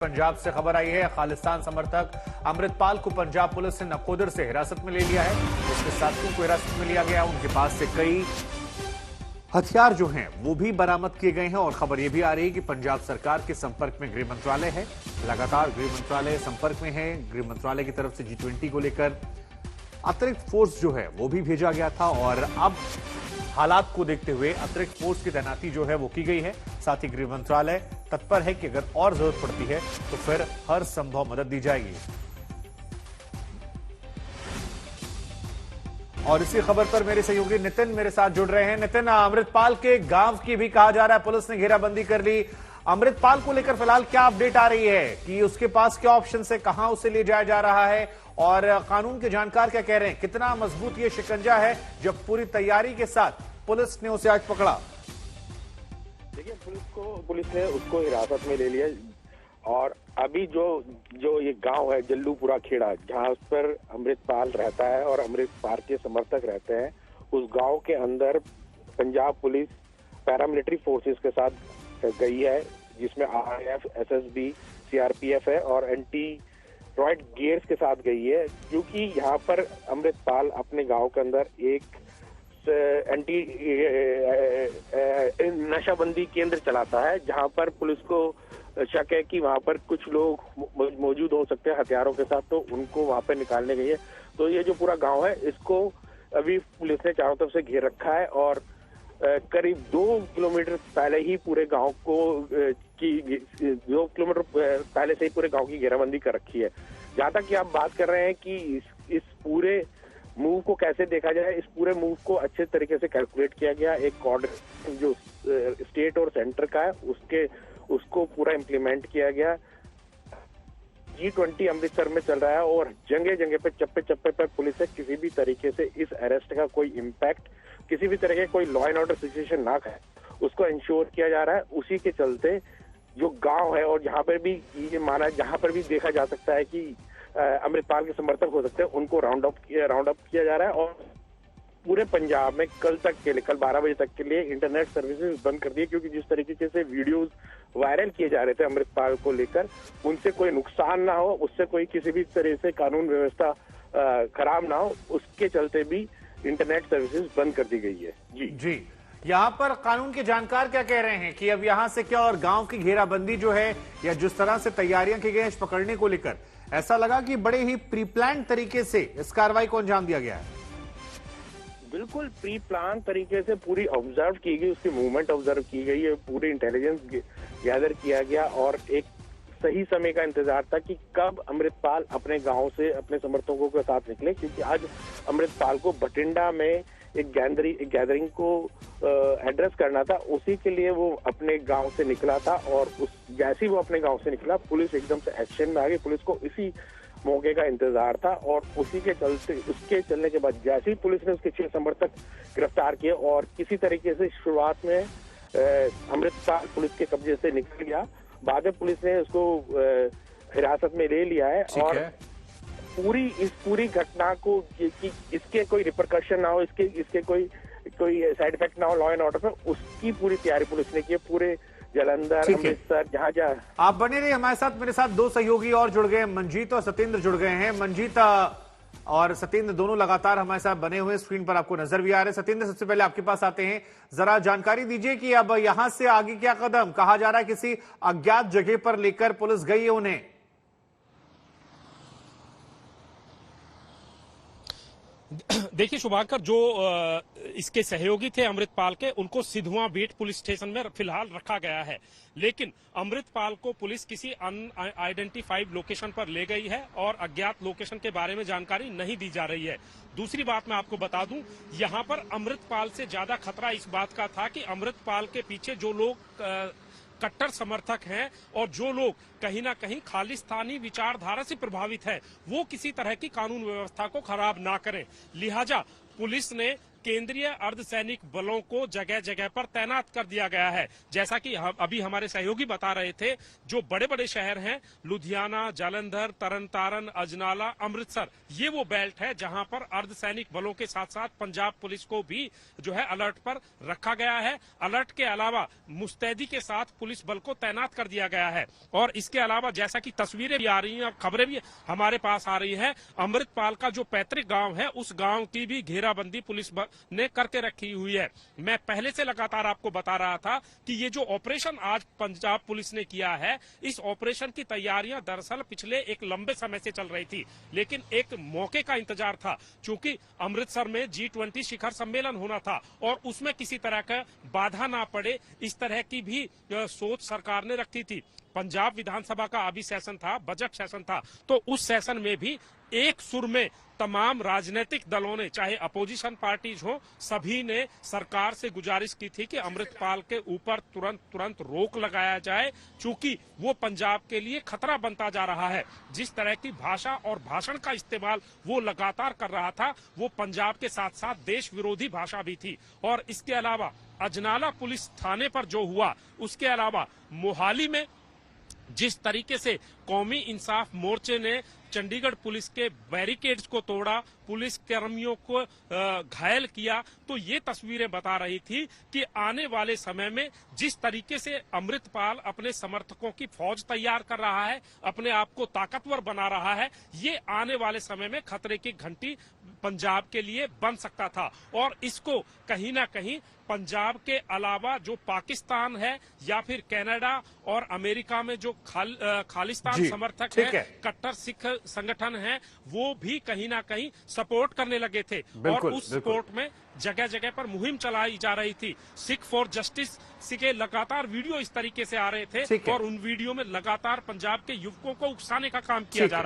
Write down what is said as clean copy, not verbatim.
पंजाब से खबर आई है, खालिस्तान समर्थक अमृतपाल को पंजाब पुलिस ने नकोदर से हिरासत में ले लिया है। उसके साथियों को हिरासत में लिया गया। उनके पास से कई हथियार जो हैं वो भी बरामद किए गए हैं और खबर यह भी आ रही है कि पंजाब सरकार के संपर्क में गृह मंत्रालय है। लगातार गृह मंत्रालय संपर्क में है। गृह मंत्रालय की तरफ से G20 को लेकर अतिरिक्त फोर्स जो है वो भी भेजा गया था और अब हालात को देखते हुए अतिरिक्त फोर्स की तैनाती जो है वो की गई है। साथ ही गृह मंत्रालय तत्पर है कि अगर और जरूरत पड़ती है तो फिर हर संभव मदद दी जाएगी। और इसी खबर पर मेरे सहयोगी नितिन मेरे साथ जुड़ रहे हैं। नितिन, अमृतपाल के गांव की भी कहा जा रहा है पुलिस ने घेराबंदी कर ली। अमृतपाल को लेकर फिलहाल क्या अपडेट आ रही है कि उसके पास क्या ऑप्शन है, कहां उसे ले जाया जा रहा है और कानून के जानकार क्या कह रहे हैं? कितना मजबूत ये शिकंजा है जब पूरी तैयारी के साथ पुलिस ने उसे आज पकड़ा? देखिए, पुलिस ने उसको हिरासत में ले लिया और अभी जो ये गांव है जल्लूपुरा खेड़ा, जहां पर अमृतपाल रहता है और अमृतपाल के समर्थक रहते हैं, उस गांव के अंदर पंजाब पुलिस पैरामिलिट्री फोर्सेस के साथ गई है, जिसमें RAF, SSB, CRPF है और एंटी रॉयड गियर्स के साथ गई है, क्योंकि यहाँ पर अमृतपाल अपने गांव के अंदर एक एंटी नशाबंदी केंद्र चलाता है, जहां पर पुलिस को शक है कि वहां पर कुछ लोग मौजूद हो सकते हैं हथियारों के साथ, तो उनको वहां पर निकालने गई है। तो ये जो पूरा गांव है, इसको अभी पुलिस ने चारों तरफ से घेर रखा है और करीब 2 किलोमीटर पहले ही पूरे गांव को 2 किलोमीटर पहले से ही पूरे गांव की घेराबंदी कर रखी है। जहां तक कि आप बात कर रहे हैं कि इस पूरे मूव को कैसे देखा जाए, इस पूरे मूव को अच्छे तरीके से कैलकुलेट किया गया। एक कोऑर्डिनेशन जो स्टेट और सेंटर का है उसको पूरा इम्प्लीमेंट किया गया। G20 अमृतसर में चल रहा है और जगह जगह पे चप्पे चप्पे पर पुलिस है किसी भी तरीके से इस अरेस्ट का कोई इम्पैक्ट, किसी भी तरह के कोई लॉ एंड ऑर्डर सिचुएशन ना है, उसको इंश्योर किया जा रहा है। उसी के चलते जो गांव है और जहां पर भी ये माना, जहां पर भी देखा जा सकता है कि अमृतपाल के समर्थक हो सकते हैं, उनको राउंड अप किया जा रहा है। और पूरे पंजाब में कल 12 बजे तक के लिए इंटरनेट सर्विसेज बंद कर दी, क्योंकि जिस तरीके से वीडियोस वायरल किए जा रहे थे अमृतपाल को लेकर, उनसे कोई नुकसान ना हो, उससे कोई किसी भी तरह से कानून व्यवस्था खराब ना हो, उसके चलते भी इंटरनेट सर्विसेज बंद कर दी गई है। जी, यहाँ पर कानून के जानकार क्या कह रहे हैं कि अब यहाँ से क्या, और गांव की घेराबंदी जो है या जिस तरह से तैयारियां की गई इस पकड़ने को लेकर, ऐसा लगा कि बड़े ही प्री प्लान तरीके से इस कार्रवाई को अंजाम दिया गया है? बिल्कुल प्री प्लान तरीके से पूरी ऑब्जर्व की गई, उसकी मूवमेंट ऑब्जर्व की गई है, पूरी इंटेलिजेंस गैदर किया गया और एक सही समय का इंतजार था कि कब अमृतपाल अपने गांव से अपने समर्थकों के साथ निकले, क्योंकि आज अमृतपाल को बठिंडा में एक गैदरिंग को एड्रेस करना था। उसी के लिए वो अपने गांव से निकला था और जैसे ही वो अपने गांव से निकला, पुलिस एकदम से एक्शन में आ गई। पुलिस को इसी मौके का इंतजार था और उसी के चलते, उसके चलने के बाद जैसे ही पुलिस ने उसके 6 समर्थक गिरफ्तार किए और किसी तरीके से शुरुआत में अमृतपाल पुलिस के कब्जे से निकल गया, बाद में पुलिस ने उसको हिरासत में ले लिया है। और इस पूरी घटना को कि इसके कोई रिपरकशन ना हो, इसके कोई साइड इफेक्ट ना हो लॉ एंड ऑर्डर पर, उसकी पूरी तैयारी पुलिस ने की है। पूरे जालंधर, अमृतसर, जहां आप बने रहिए हमारे साथ। मेरे साथ 2 सहयोगी और जुड़ गए, मंजीत और सत्येंद्र जुड़ गए हैं। मंजीत और सत्येंद्र दोनों लगातार हमारे साथ बने हुए, स्क्रीन पर आपको नजर भी आ रहे हैं। सत्येंद्र, सबसे पहले आपके पास आते हैं, जरा जानकारी दीजिए कि अब यहां से आगे क्या कदम? कहा जा रहा है किसी अज्ञात जगह पर लेकर पुलिस गई है उन्हें। देखिए शुभाकर, जो इसके सहयोगी थे अमृतपाल के, उनको सिधुआ बीट पुलिस स्टेशन में फिलहाल रखा गया है, लेकिन अमृतपाल को पुलिस किसी अनआइडेंटिफाइड लोकेशन पर ले गई है और अज्ञात लोकेशन के बारे में जानकारी नहीं दी जा रही है। दूसरी बात मैं आपको बता दूं, यहां पर अमृतपाल से ज्यादा खतरा इस बात का था कि अमृतपाल के पीछे जो लोग कट्टर समर्थक हैं और जो लोग कहीं ना कहीं खालिस्तानी विचारधारा से प्रभावित है, वो किसी तरह की कानून व्यवस्था को खराब ना करें। लिहाजा पुलिस ने केंद्रीय अर्धसैनिक बलों को जगह जगह पर तैनात कर दिया गया है। जैसा कि अभी हमारे सहयोगी बता रहे थे, जो बड़े बड़े शहर हैं, लुधियाना, जालंधर, तरनतारन, अजनाला, अमृतसर, ये वो बेल्ट है जहां पर अर्धसैनिक बलों के साथ साथ पंजाब पुलिस को भी जो है अलर्ट पर रखा गया है। अलर्ट के अलावा मुस्तैदी के साथ पुलिस बल को तैनात कर दिया गया है। और इसके अलावा जैसा कि तस्वीरें भी आ रही हैं और खबरें भी हमारे पास आ रही है, अमृतपाल का जो पैतृक गांव है उस गांव की भी घेराबंदी पुलिस ने करके रखी हुई है। मैं पहले से लगातार आपको बता रहा था कि ये जो ऑपरेशन आज पंजाब पुलिस ने किया है, इस ऑपरेशन की तैयारियां दरअसल पिछले एक लंबे समय से चल रही थी, लेकिन एक मौके का इंतजार था। चूंकि अमृतसर में G20 शिखर सम्मेलन होना था और उसमें किसी तरह का बाधा ना पड़े, इस तरह की भी सोच सरकार ने रखी थी। पंजाब विधानसभा का अभी सेशन था, बजट सेशन था, तो उस सेशन में भी एक सुर में तमाम राजनीतिक दलों ने, चाहे अपोजिशन पार्टीज हो, सभी ने सरकार से गुजारिश की थी कि अमृतपाल के ऊपर तुरंत रोक लगाया जाए, चूंकि वो पंजाब के लिए खतरा बनता जा रहा है। जिस तरह की भाषा और भाषण का इस्तेमाल वो लगातार कर रहा था, वो पंजाब के साथ साथ देश विरोधी भाषा भी थी। और इसके अलावा अजनाला पुलिस थाने पर जो हुआ, उसके अलावा मोहाली में जिस तरीके से कौमी इंसाफ मोर्चे ने चंडीगढ़ पुलिस के बैरिकेड्स को तोड़ा, पुलिस कर्मियों को घायल किया, तो ये तस्वीरें बता रही थी कि आने वाले समय में जिस तरीके से अमृतपाल अपने समर्थकों की फौज तैयार कर रहा है, अपने आप को ताकतवर बना रहा है, ये आने वाले समय में खतरे की घंटी पंजाब के लिए बन सकता था। और इसको कहीं ना कहीं पंजाब के अलावा जो पाकिस्तान है या फिर कनाडा और अमेरिका में जो खालिस्तान समर्थक है, कट्टर सिख संगठन है, वो भी कहीं ना कहीं सपोर्ट करने लगे थे। और उस सपोर्ट में जगह जगह पर मुहिम चलाई जा रही थी। सिख फॉर जस्टिस के लगातार वीडियो इस तरीके से आ रहे थे और उन वीडियो में लगातार पंजाब के युवकों को उकसाने का काम किया जा रहा